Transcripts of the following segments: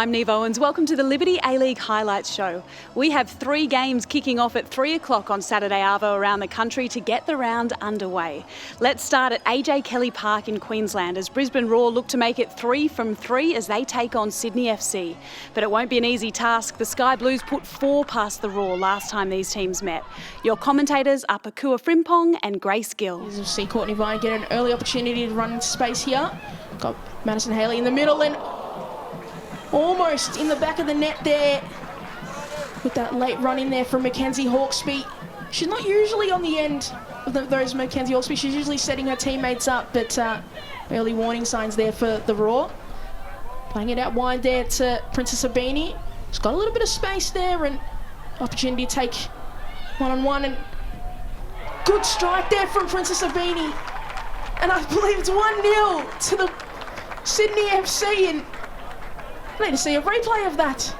I'm Neve Owens. Welcome to the Liberty A-League Highlights Show. We have 3 games kicking off at 3 o'clock on Saturday arvo around the country to get the round underway. Let's start at AJ Kelly Park in Queensland as Brisbane Roar look to make it 3 from 3 as they take on Sydney FC. But it won't be an easy task. The Sky Blues put 4 past the Roar last time these teams met. Your commentators are Pakua Frimpong and Grace Gill. We'll see Courtney Vine get an early opportunity to run into space here. Got Madison Haley in the middle and almost in the back of the net there with that late run in there from Mackenzie Hawkesby. She's not usually on the end of those Mackenzie Hawkesby. She's usually setting her teammates up, but early warning signs there for the Roar. Playing it out wide there to Princess Abini. She's got a little bit of space there and opportunity to take one-on-one, and good strike there from Princess Abini. And I believe it's 1-0 to the Sydney FC, and I need to see a replay of that.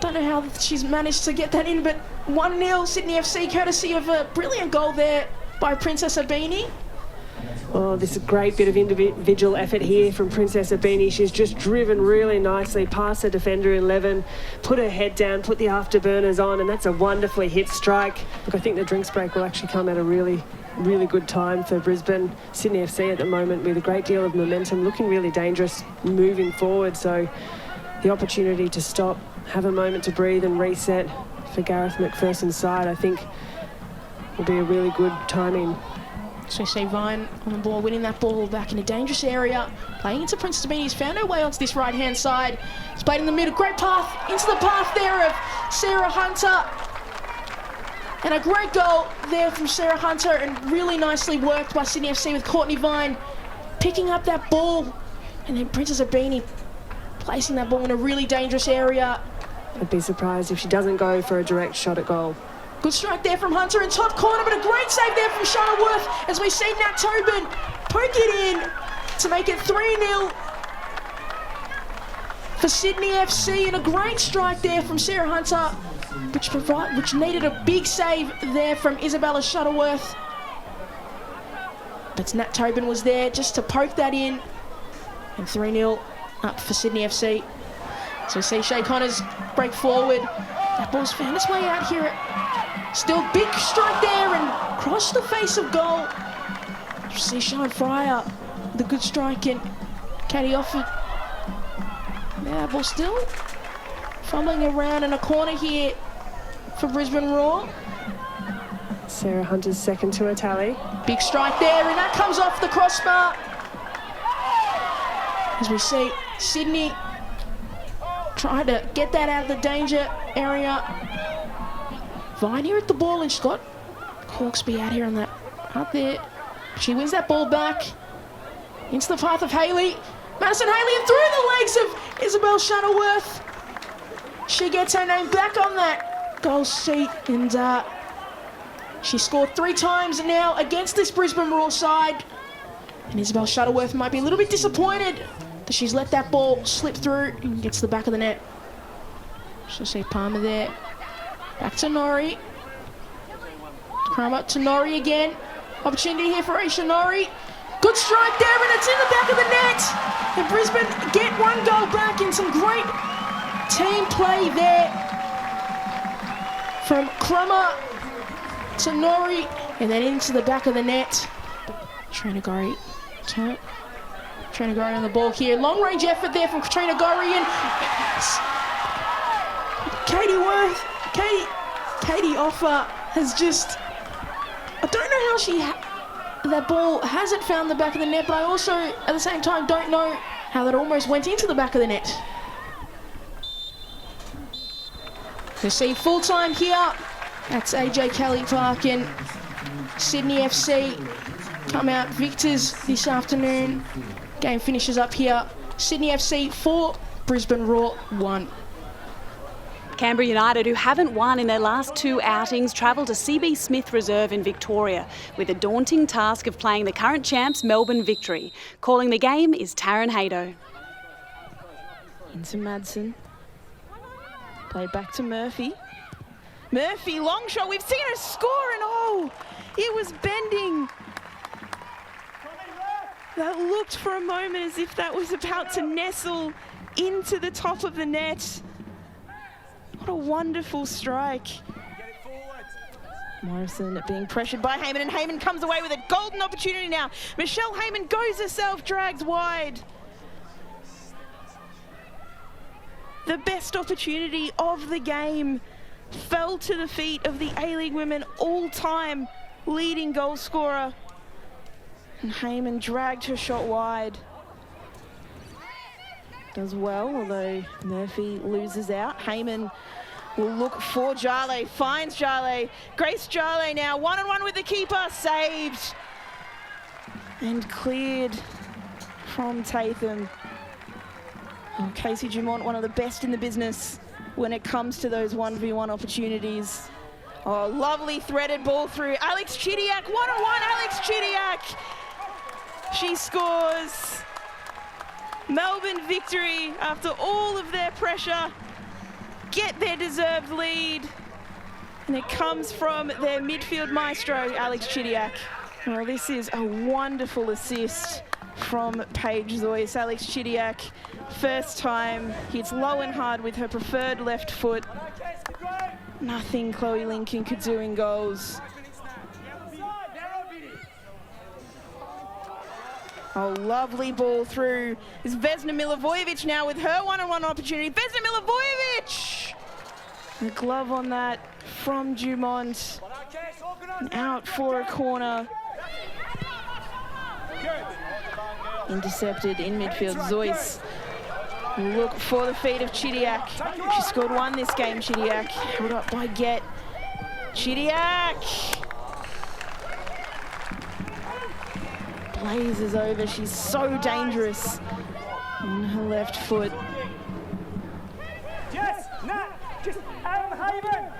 Don't know how she's managed to get that in, but 1-0 Sydney FC, courtesy of a brilliant goal there by Princess Abini. Oh, this is a great bit of individual effort here from Princess Abini. She's just driven really nicely past her defender 11, put her head down, put the afterburners on, and that's a wonderfully hit strike. Look, I think the drinks break will actually come at a really good time for Brisbane. Sydney FC at the moment with a great deal of momentum, looking really dangerous moving forward. So the opportunity to stop, have a moment to breathe and reset for Gareth McPherson's side, I think will be a really good timing. So we see Vine on the ball, winning that ball back in a dangerous area, playing into Princess Abini. He's found her way onto this right-hand side. It's played in the middle, great path into the path there of Sarah Hunter. And a great goal there from Sarah Hunter, and really nicely worked by Sydney FC with Courtney Vine picking up that ball, and then Princess Abini placing that ball in a really dangerous area. I'd be surprised if she doesn't go for a direct shot at goal. Good strike there from Hunter in top corner, but a great save there from Shuttleworth as we see Nat Tobin poke it in to make it 3-0 for Sydney FC, and a great strike there from Sarah Hunter, which needed a big save there from Isabella Shuttleworth. But Nat Tobin was there just to poke that in, and 3-0 up for Sydney FC. So we see Shay Connors break forward. That ball's found its way out here. Still big strike there and cross the face of goal. You see Sean Fryer with a good strike, and Katie Offord. Now ball still fumbling around in a corner here for Brisbane Roar. Sarah Hunter's second to a tally. Big strike there, and that comes off the crossbar. As we see Sydney trying to get that out of the danger area. Vine here at the ball, and she's got Hawkesby out here on that, up there. She wins that ball back into the path of Haley. Madison Haley, and through the legs of Isabel Shuttleworth. She gets her name back on that goal sheet, and she scored 3 times now against this Brisbane Roar side. And Isabel Shuttleworth might be a little bit disappointed that she's let that ball slip through and gets to the back of the net. So see Palmer there. Back to Norrie. Crumb up to Norrie again. Opportunity here for Aisha Norrie. Good strike there, and it's in the back of the net. And Brisbane get 1 goal back, in some great team play there from Crummer to Norrie, and then into the back of the net. Katrina Gorry on the ball here. Long range effort there from Katrina Gorry, and Katie Offer has just, I don't know how that ball hasn't found the back of the net, but I also at the same time don't know how that almost went into the back of the net. You see full time here. That's AJ Kelly Park, and Sydney FC come out victors this afternoon. Game finishes up here. Sydney FC 4, Brisbane Roar 1. Canberra United, who haven't won in their last 2 outings, travel to CB Smith Reserve in Victoria with a daunting task of playing the current champs Melbourne Victory. Calling the game is Taryn Haydo. Into Madsen. Played back to Murphy. Murphy, long shot. We've seen her score, and oh, it was bending. That looked for a moment as if that was about to nestle into the top of the net. What a wonderful strike. Morrison being pressured by Heyman, and Heyman comes away with a golden opportunity now. Michelle Heyman goes herself, drags wide. The best opportunity of the game fell to the feet of the A-League women all-time leading goal scorer. And Heyman dragged her shot wide. Does well, although Murphy loses out. Heyman will look for Jarley, finds Jarley. Grace Jarley now, one-on-one with the keeper, saved. And cleared from Tatham. Oh, Casey Dumont, one of the best in the business when it comes to those 1v1 opportunities. Oh, lovely threaded ball through. Alex Chidiac, one-on-one, Alex Chidiac. She scores. Melbourne victory after all of their pressure. Get their deserved lead. And it comes from their midfield maestro, Alex Chidiac. Well, this is a wonderful assist from Paige Zoyce. Alex Chidiac, first time, hits low and hard with her preferred left foot. Nothing Chloe Lincoln could do in goals. Oh, lovely ball through. Is Vesna Milivojevic now with her one-on-one opportunity. Vesna Milivojevic! The glove on that from Dumont. And out for a corner. Intercepted in midfield. Zoyce look for the feet of Chidiac. She scored one this game, Chidiac. Held up by Get. Chidiac! Blazes over. She's so dangerous on her left foot. Yes, Nat, just Haven.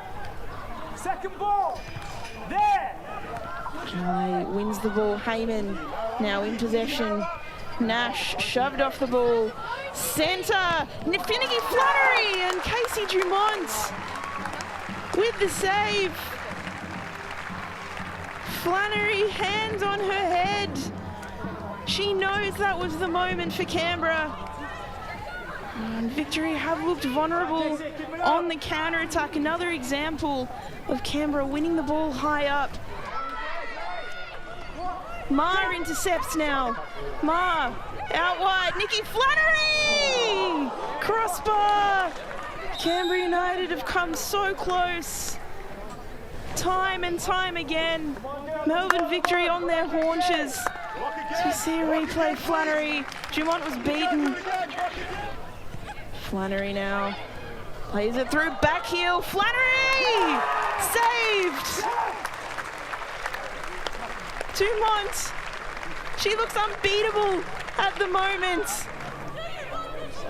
Second ball. There. Jarley wins the ball. Heyman now in possession. Nash shoved off the ball. Centre. Finicky Flannery and Casey Dumont with the save. Flannery, hands on her head. She knows that was the moment for Canberra. And Victory have looked vulnerable on the counter-attack. Another example of Canberra winning the ball high up. Ma intercepts now. Ma out wide. Nikki Flannery! Crossbar! Canberra United have come so close. Time and time again. Melbourne Victory on their haunches. As we see a replay, Flannery. Dumont was beaten. Flannery now plays it through, back heel. Flannery! Saved! Dumont, she looks unbeatable at the moment.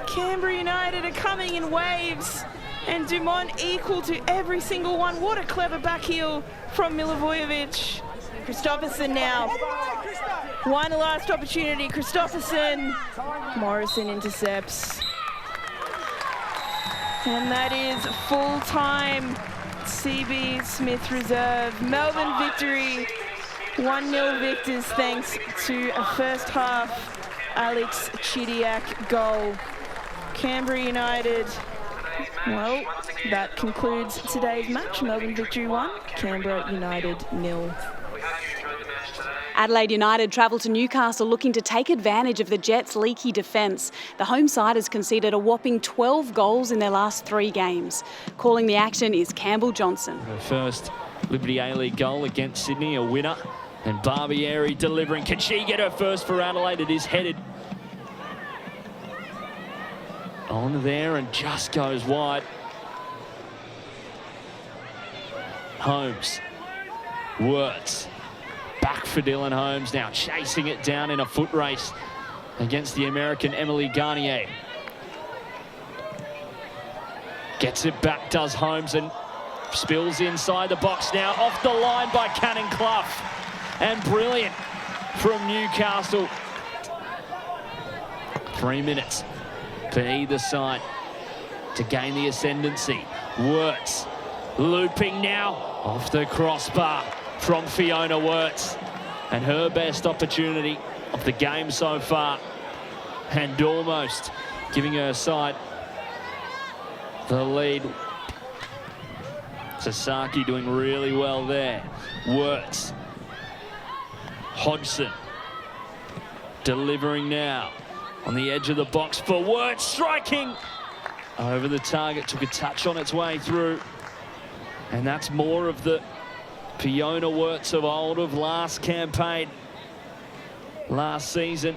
Canberra United are coming in waves, and Dumont equal to every single one. What a clever back heel from Milivojevic. Christopherson now. One last opportunity, Christopherson. Morrison intercepts. And that is full time. CB Smith reserve. Melbourne Victory. 1-0 victors thanks to a first half Alex Chidiac goal. Canberra United. Well, that concludes today's match. Melbourne Victory 1, Canberra United 0. Adelaide United travel to Newcastle looking to take advantage of the Jets' leaky defence. The home side has conceded a whopping 12 goals in their last 3 games. Calling the action is Campbell Johnson. Her first Liberty A-League goal against Sydney, a winner. And Barbieri delivering. Can she get her first for Adelaide? It is headed on there and just goes wide. Holmes. Wirtz. Back for Dylan Holmes now, chasing it down in a foot race against the American Emily Garnier. Gets it back, does Holmes, and spills inside the box now, off the line by Cannon Clough. And brilliant from Newcastle. 3 minutes for either side to gain the ascendancy. Wirtz looping now off the crossbar from Fiona Wirtz, and her best opportunity of the game so far, and almost giving her side the lead. Sasaki doing really well there. Wirtz. Hodgson delivering now on the edge of the box for Wirtz, striking over the target, took a touch on its way through. And that's more of the Fiona Wirtz of old, of last campaign, last season.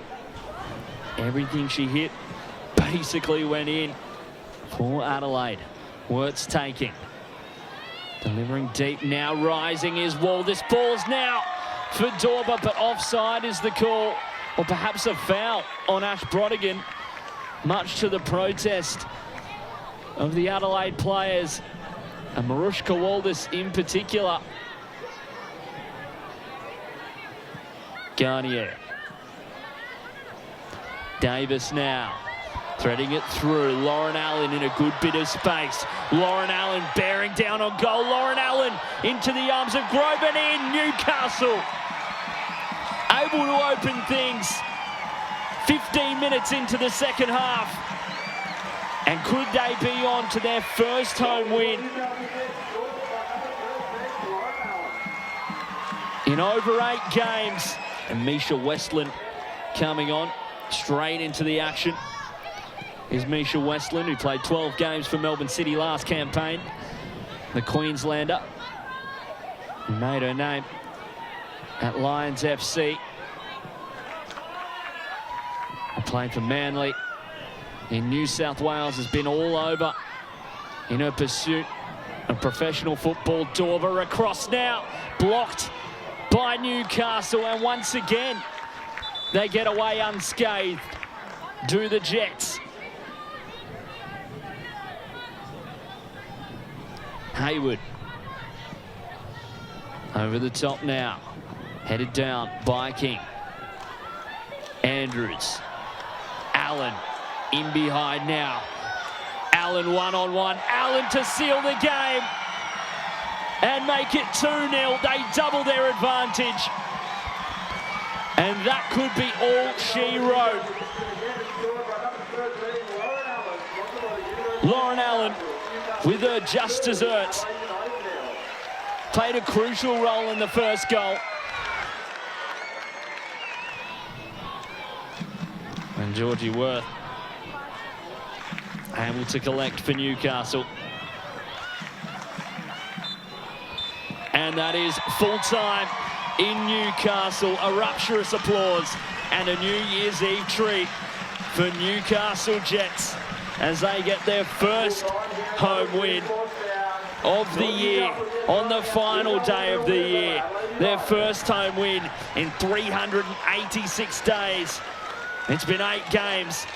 Everything she hit basically went in for Adelaide. Wirtz taking. Delivering deep now, rising is Wall. This ball's now for Dorber, but offside is the call. Or perhaps a foul on Ash Brodigan, much to the protest of the Adelaide players, and Marushka Waldis in particular. Garnier. Davis now, threading it through. Lauren Allen in a good bit of space. Lauren Allen bearing down on goal. Lauren Allen into the arms of Groban in Newcastle. Able to open things 15 minutes into the second half. And could they be on to their first home win in over 8 games? And Misha Westland coming on straight into the action. Is Misha Westland, who played 12 games for Melbourne City last campaign. The Queenslander, who made her name at Lions FC. Playing for Manly in New South Wales, has been all over in her pursuit of professional football. Dorber across now, blocked by Newcastle, and once again they get away unscathed. Do the Jets. Hayward over the top now, headed down by King. Andrews. Allen in behind now. Allen one-on-one. Allen to seal the game and make it 2-0. They double their advantage. And that could be all she wrote. Lauren Allen with her just desserts. Played a crucial role in the first goal. And Georgie Worth able to collect for Newcastle. And that is full time in Newcastle. A rapturous applause and a New Year's Eve treat for Newcastle Jets as they get their first home win of the year on the final day of the year. Their first home win in 386 days. It's been 8 games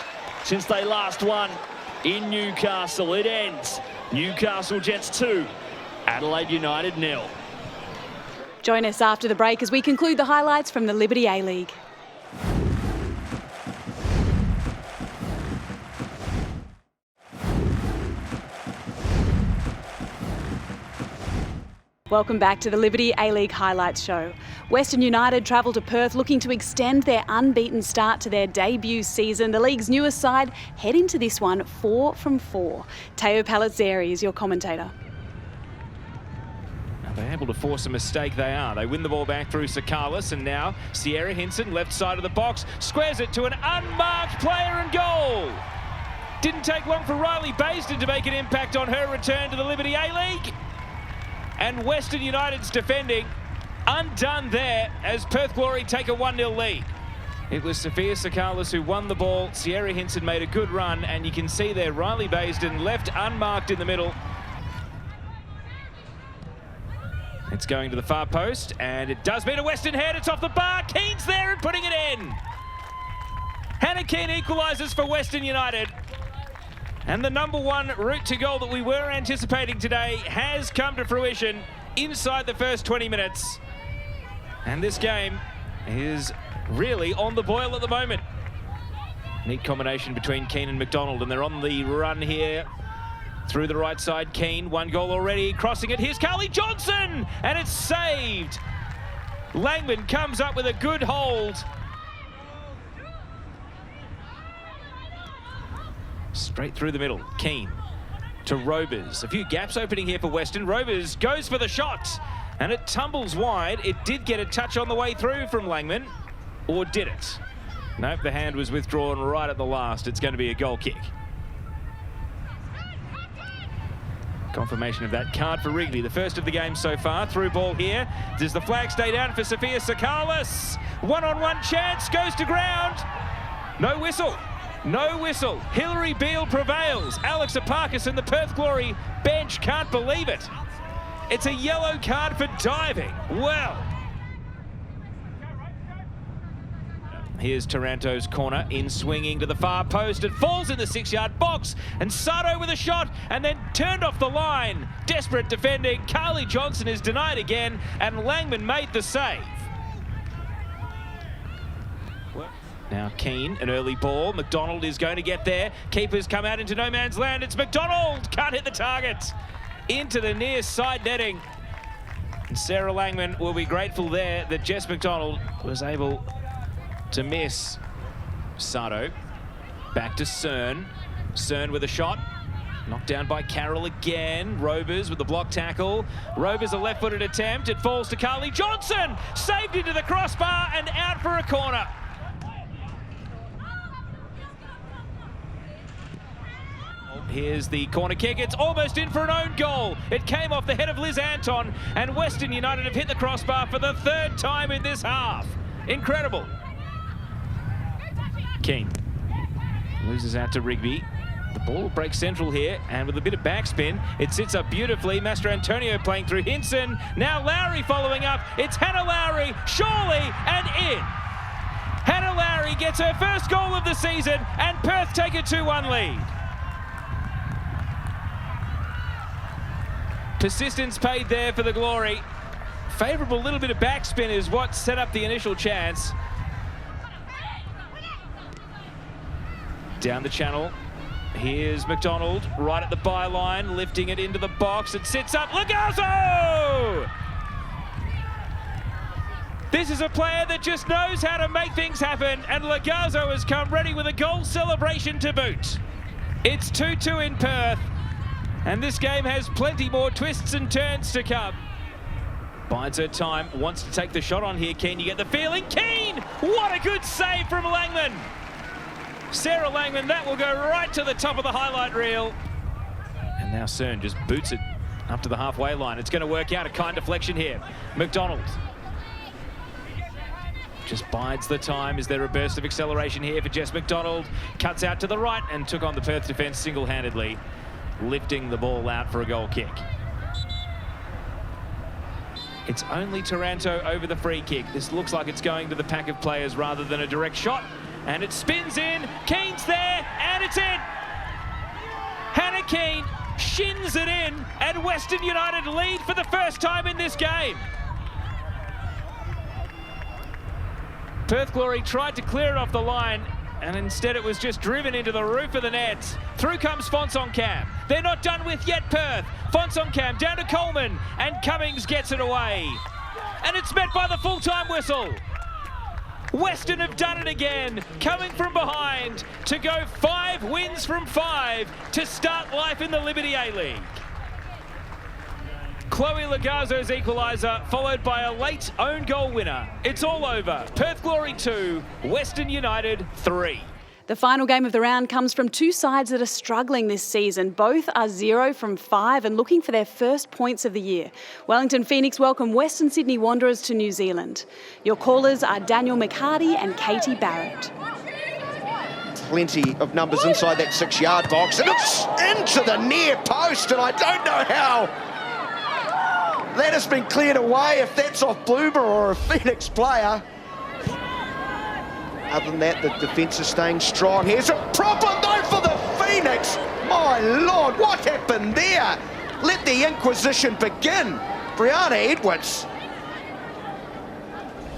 since they last won in Newcastle. It ends Newcastle Jets 2, Adelaide United 0. Join us after the break as we conclude the highlights from the Liberty A-League. Welcome back to the Liberty A-League Highlights Show. Western United travel to Perth looking to extend their unbeaten start to their debut season. The league's newest side head into this one 4 from 4. Teo Palazzeri is your commentator. They're able to force a mistake, they are. They win the ball back through Sakalis, and now Sierra Hinson, left side of the box, squares it to an unmarked player and goal. Didn't take long for Riley Baisden to make an impact on her return to the Liberty A-League. And Western United's defending undone there as Perth Glory take a 1-0 lead. It was Sophia Sakalis who won the ball. Sierra Hinson made a good run, and you can see there Riley Baisden left unmarked in the middle. It's going to the far post, and it does mean a Western head. It's off the bar. Keen's there and putting it in. Hannah Keane equalises for Western United. And the #1 route to goal that we were anticipating today has come to fruition inside the first 20 minutes. And this game is really on the boil at the moment. Neat combination between Keane and McDonald, and they're on the run here. Through the right side, Keane, 1 goal already, crossing it. Here's Carly Johnson, and it's saved. Langman comes up with a good hold. Straight through the middle. Keane to Robers. A few gaps opening here for Western. Robers goes for the shot, and it tumbles wide. It did get a touch on the way through from Langman, or did it? Nope, the hand was withdrawn right at the last. It's going to be a goal kick. Confirmation of that card for Wrigley, the first of the game so far. Through ball here. Does the flag stay down for Sophia Sakalis? One-on-one chance, goes to ground. No whistle. No whistle. Hilary Beale prevails. Alex Aparkis and the Perth Glory bench can't believe it. It's a yellow card for diving. Well. Here's Taranto's corner, in swinging to the far post. It falls in the 6-yard box, and Sato with a shot, and then turned off the line. Desperate defending. Carly Johnson is denied again, and Langman made the save. Now Keane, an early ball. McDonald is going to get there. Keepers come out into no man's land. It's McDonald, can't hit the target. Into the near side netting. And Sarah Langman will be grateful there that Jess McDonald was able to miss. Sato, back to Cern. Cern with a shot. Knocked down by Carroll again. Robers with the block tackle. Robers a left-footed attempt. It falls to Carly Johnson. Saved into the crossbar and out for a corner. Here's the corner kick. It's almost in for an own goal. It came off the head of Liz Anton, and Western United have hit the crossbar for the 3rd time in this half. Incredible. Keane loses out to Rigby. The ball breaks central here, and with a bit of backspin, it sits up beautifully. Master Antonio playing through Hinson. Now Lowry following up. It's Hannah Lowry, surely, and in. Hannah Lowry gets her first goal of the season, and Perth take a 2-1 lead. Persistence paid there for the Glory. Favourable little bit of backspin is what set up the initial chance. Down the channel, here's McDonald, right at the byline, lifting it into the box. It sits up, Lagazzo! This is a player that just knows how to make things happen, and Lagazzo has come ready with a goal celebration to boot. It's 2-2 in Perth, and this game has plenty more twists and turns to come. Bides her time, wants to take the shot on here. Keane, you get the feeling. Keane! What a good save from Langman! Sarah Langman, that will go right to the top of the highlight reel. And now Cern just boots it up to the halfway line. It's going to work out, a kind deflection here. McDonald just bides the time. Is there a burst of acceleration here for Jess McDonald? Cuts out to the right and took on the Perth defence single-handedly, lifting the ball out for a goal kick. It's only Taranto over the free kick. This looks like it's going to the pack of players rather than a direct shot. And it spins in, Keane's there, and it's in! Hannah Keane shins it in, and Western United lead for the first time in this game. Perth Glory tried to clear it off the line, and instead it was just driven into the roof of the net. Through comes Fonsoncam. They're not done with yet, Perth. Fonsoncam down to Coleman, and Cummings gets it away. And it's met by the full-time whistle. Western have done it again, coming from behind to go 5 wins from 5 to start life in the Liberty A-League. Chloe Lagazzo's equaliser, followed by a late own goal winner. It's all over. Perth Glory 2, Western United 3. The final game of the round comes from two sides that are struggling this season. Both are 0 from 5 and looking for their first points of the year. Wellington Phoenix welcome Western Sydney Wanderers to New Zealand. Your callers are Daniel McHardy and Katie Barrett. Plenty of numbers inside that 6-yard box, and it's into the near post, and I don't know how that has been cleared away, if that's off Bloomer or a Phoenix player. Other than that, the defence is staying strong. Here's a proper note for the Phoenix. My Lord, what happened there? Let the Inquisition begin. Brianna Edwards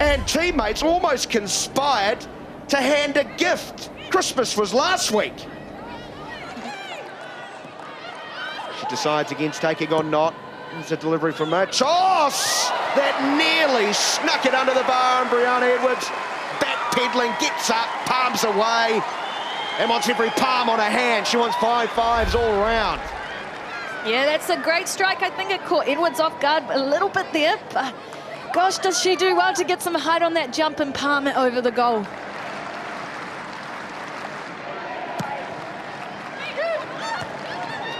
and teammates almost conspired to hand a gift. Christmas was last week. She decides against taking on Knott. There's a delivery from Choss that nearly snuck it under the bar, and Brianna Edwards backpedaling, gets up, palms away. and wants every palm on her hand. She wants 5-5s all round. Yeah, that's a great strike. I think it caught Edwards off guard a little bit there. But gosh, does she do well to get some height on that jump and palm it over the goal.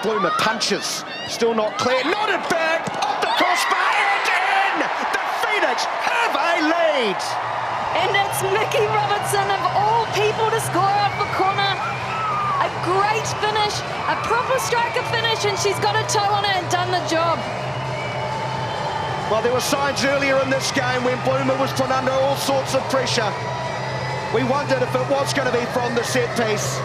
Bloomer punches, still not clear, nodded back, off the crossbar and in! The Phoenix have a lead! And it's Mickey Robertson, of all people, to score off the corner. A great finish, a proper striker finish, and she's got a toe on it and done the job. Well, there were signs earlier in this game when Bloomer was put under all sorts of pressure. We wondered if it was going to be from the set piece.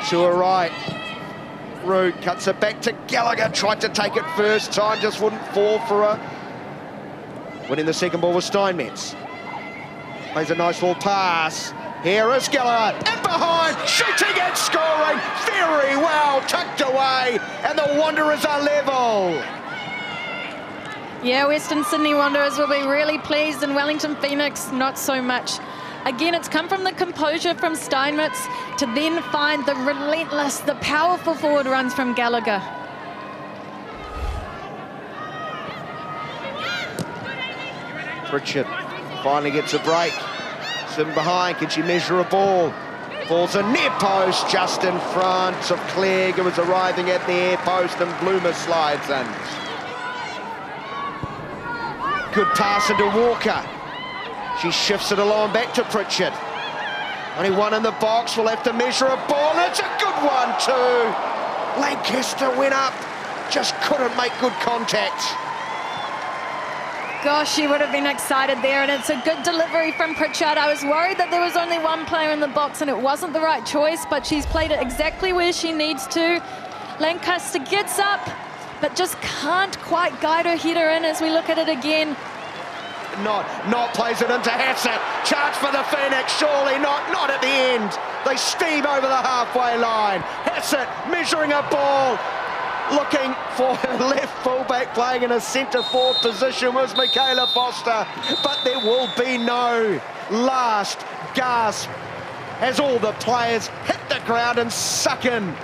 Sure, right. Root cuts it back to Gallagher, tried to take it first time, just wouldn't fall for her. Winning the second ball was Steinmetz. Plays a nice little pass. Here is Gallagher, in behind, shooting and scoring, very well tucked away, and the Wanderers are level. Yeah, Western Sydney Wanderers will be really pleased, and Wellington Phoenix not so much. Again, it's come from the composure from Steinmetz to then find the relentless, the powerful forward runs from Gallagher. Pritchard finally gets a break. Sitting behind, can she measure a ball? Ball's a near post just in front of Clegg, who was arriving at the air post, and Bloomer slides in. Good pass into Walker. She shifts it along back to Pritchard. Only one in the box, will have to measure a ball. It's a good one too. Lancaster went up, just couldn't make good contact. Gosh, she would have been excited there, and it's a good delivery from Pritchard. I was worried that there was only one player in the box and it wasn't the right choice, but she's played it exactly where she needs to. Lancaster gets up, but just can't quite guide her header in as we look at it again. Not plays it into Hassett. Chance for the Phoenix, surely not at the end. They steam over the halfway line. Hassett measuring a ball. Looking for her left fullback, playing in a centre forward position was Michaela Foster, but there will be no last gasp as all the players hit the ground and suck in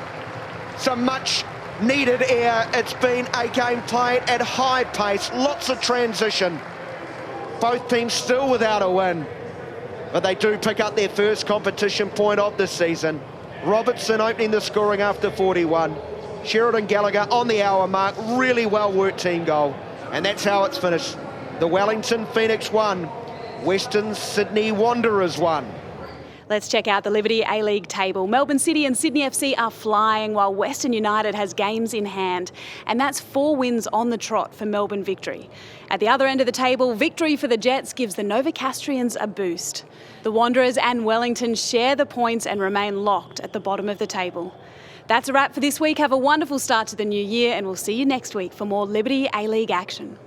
some much needed air. It's been a game played at high pace, lots of transition. Both teams still without a win, but they do pick up their first competition point of the season. Robertson opening the scoring after 41. Sheridan Gallagher on the hour mark, really well worked team goal. And that's how it's finished. The Wellington Phoenix won, Western Sydney Wanderers won. Let's check out the Liberty A-League table. Melbourne City and Sydney FC are flying while Western United has games in hand. And that's 4 wins on the trot for Melbourne Victory. At the other end of the table, victory for the Jets gives the Novocastrians a boost. The Wanderers and Wellington share the points and remain locked at the bottom of the table. That's a wrap for this week. Have a wonderful start to the new year, and we'll see you next week for more Liberty A-League action.